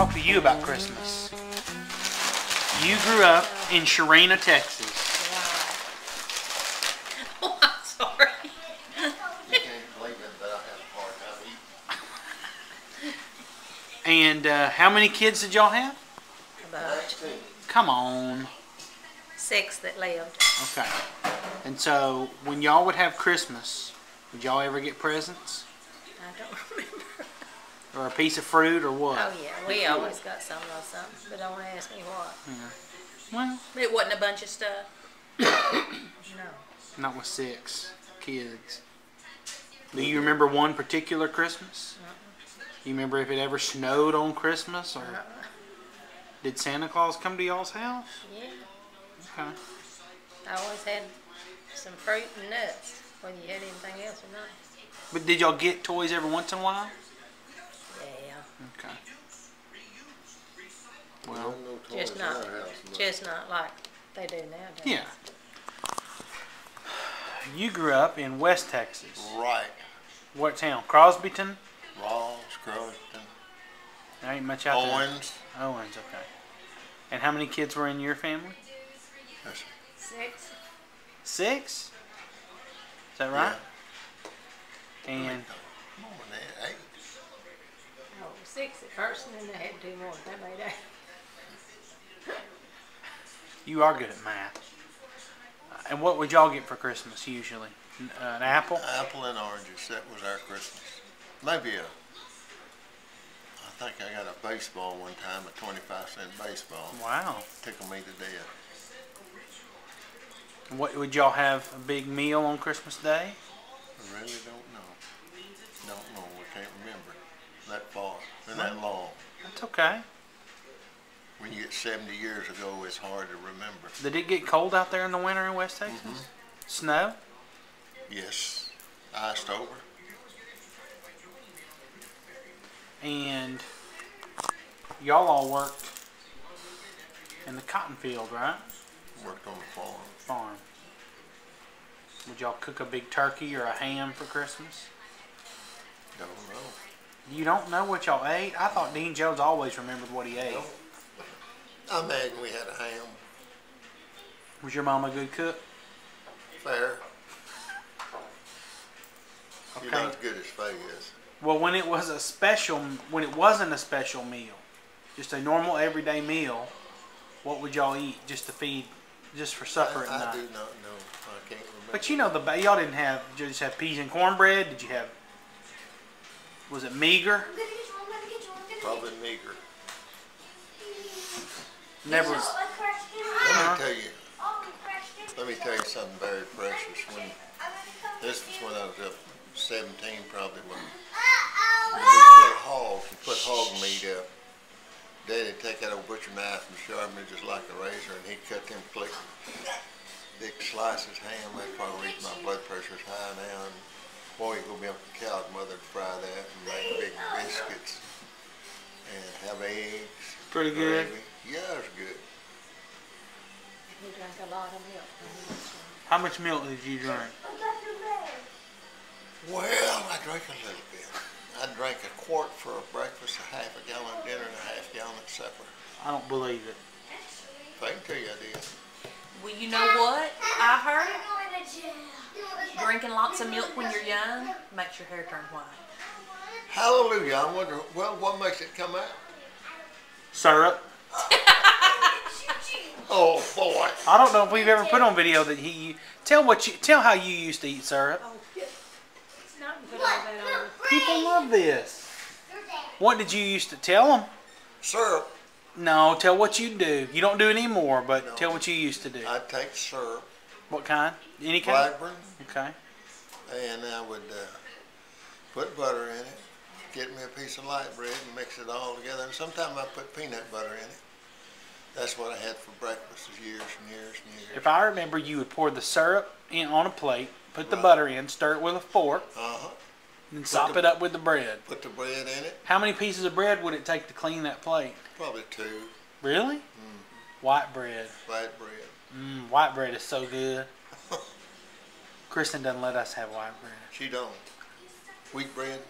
talk to you about Christmas. You grew up in Sharina, Texas. Wow. Oh, I'm sorry. You can't believe it, but I have a hard time eating. And how many kids did y'all have? About Come on. 6 that lived. Okay. And so, when y'all would have Christmas, would y'all ever get presents? I don't remember. Or a piece of fruit or what? Oh yeah, we always got some of something, but don't ask me what. Yeah. Well, It wasn't a bunch of stuff. No. not with 6 kids. Do you remember one particular Christmas? You remember if it ever snowed on Christmas? Or did Santa Claus come to y'all's house? Yeah. Okay. I always had some fruit and nuts, whether you had anything else or not. But did y'all get toys every once in a while? Yeah. Okay. Well, No toys Just in not, our house, no. just not like they do nowadays. yeah. You grew up in West Texas. Right. What town? Crosbyton? Ross, Croston, There ain't much out there. Owens. Owens, okay. And how many kids were in your family? That's 6. 6? Is that right? And more than that, 8. Oh, 6 at first, and then they had 2 more. That made 8. you are good at math. And what would y'all get for Christmas usually? An apple? Apple and oranges, that was our Christmas. Maybe I think I got a baseball one time, a 25-cent baseball. Wow. Tickled me to death. What would y'all have a big meal on Christmas Day? I really don't know. Don't know, we can't remember that far and that long. That's okay. When you get 70 years ago, it's hard to remember. Did it get cold out there in the winter in West Texas? Snow? Yes, iced over. And y'all all worked in the cotton field, right? Worked on the farm. Farm. Would y'all cook a big turkey or a ham for Christmas? Don't know. You don't know what y'all ate? I thought Dean Jones always remembered what he ate. No. I imagine we had a ham. Was your mom a good cook? Fair. You're Okay. not as good as Faye is. Well, when it was a special, when it wasn't a special meal, just a normal everyday meal, what would y'all eat just to feed, just for supper at I night? do not know. I can't remember. But you know, y'all didn't have, did you just have peas and cornbread? Did you have, was it meager? Probably meager. Never. Let me tell you something very precious. This was when I was up 17, probably when we kill hogs and put hog meat up. Daddy'd take that old butcher knife and sharpen it just like a razor, and he'd cut them thick slices of ham. That's probably the reason my blood pressure's high now. And boy, you go be up to the cow, mother'd fry that and make big biscuits and have eggs. Pretty good. Gravy. Yeah, it was good. We drank a lot of milk. How much milk did you drink? Well, I drank a little bit. I drank a quart for breakfast, a half a gallon at dinner, and a half gallon at supper. I don't believe it. If I can tell you I did. Well, you know what I heard? Drinking lots of milk when you're young makes your hair turn white. Hallelujah. I wonder, well, what makes it come out? Syrup. Oh, boy. I don't know if we've ever put on video that tell how you used to eat syrup. Oh, it's not good all that over. People love this. What did you used to tell them? Syrup. No, tell what you do. You don't do it anymore, but No. tell what you used to do. I'd take syrup, What kind? Any kind? Blackburn, Okay. and I would put butter in it, get me a piece of light bread and mix it all together. And sometimes I put peanut butter in it. That's what I had for breakfast for years and years and years. If I remember, you would pour the syrup in on a plate, put the Right. butter in, stir it with a fork, Uh-huh. and sop it up with the bread. Put the bread in it, How many pieces of bread would it take to clean that plate? probably 2. Really? White bread. White bread. White bread is so good. Kristen doesn't let us have white bread. She don't. Wheat bread.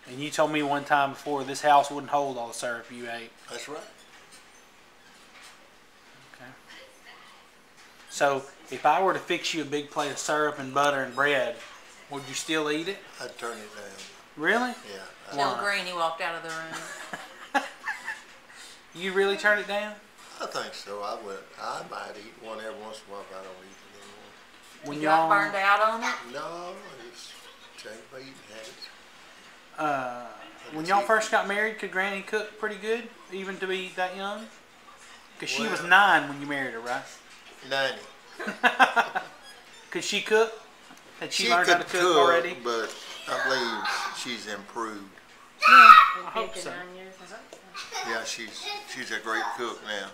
And you told me one time before this house wouldn't hold all the syrup you ate. That's right. Okay. So if I were to fix you a big plate of syrup and butter and bread, would you still eat it? I'd turn it down. Really? Yeah. Till Granny walked out of the room. You really turn it down? I think so. I might eat one every once in a while, but I don't eat it anymore. When You got y'all burned out on it? No, I just change my eating habits. when y'all first got married, could Granny cook pretty good, even to be that young? Because she was Well- 9 when you married her, right? 90. Could she cook? Had she She learned how to could cook already? but I believe she's improved. I hope so. 59 years old. Yeah, she's a great cook now.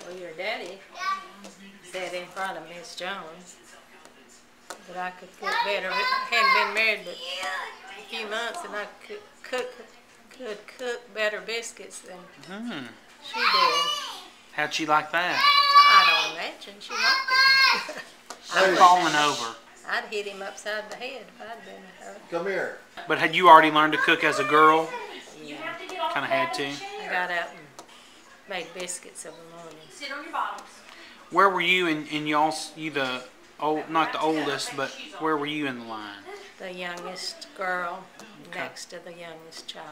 Well, your daddy sat in front of Miss Jones, but I could cook better. I hadn't been married but a few months, and I could cook better biscuits than she did. How'd she like that? I don't imagine she liked it. I'm falling over. I'd hit him upside the head if I'd been her. Come here. But had you already learned to cook as a girl? Yeah. Kind of had to. I got out and made biscuits every morning. Sit on your bottoms. Where were you in y'all's? You the old, not the oldest, but where were you in the line? The youngest girl next to the youngest child.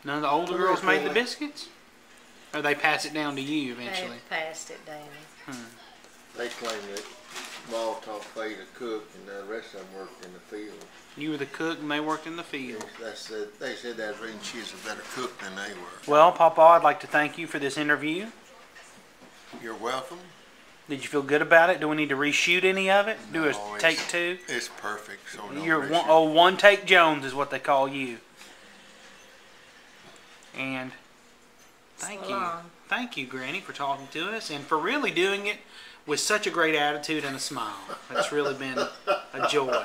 None of the older girls made the biscuits, or they pass it down to you eventually. They passed it down. They claim that Mall taught Faye to cook, and the rest of them worked in the field. You were the cook, and they worked in the field. They said that reason she's a better cook than they were. Well, Papa, I'd like to thank you for this interview. You're welcome. Did you feel good about it? Do we need to reshoot any of it? Do No, a take 2? It's perfect. So no You're pressure. one take Jones is what they call you. And thank So you. long. Thank you, Granny, for talking to us and for really doing it with such a great attitude and a smile. It's really been a joy.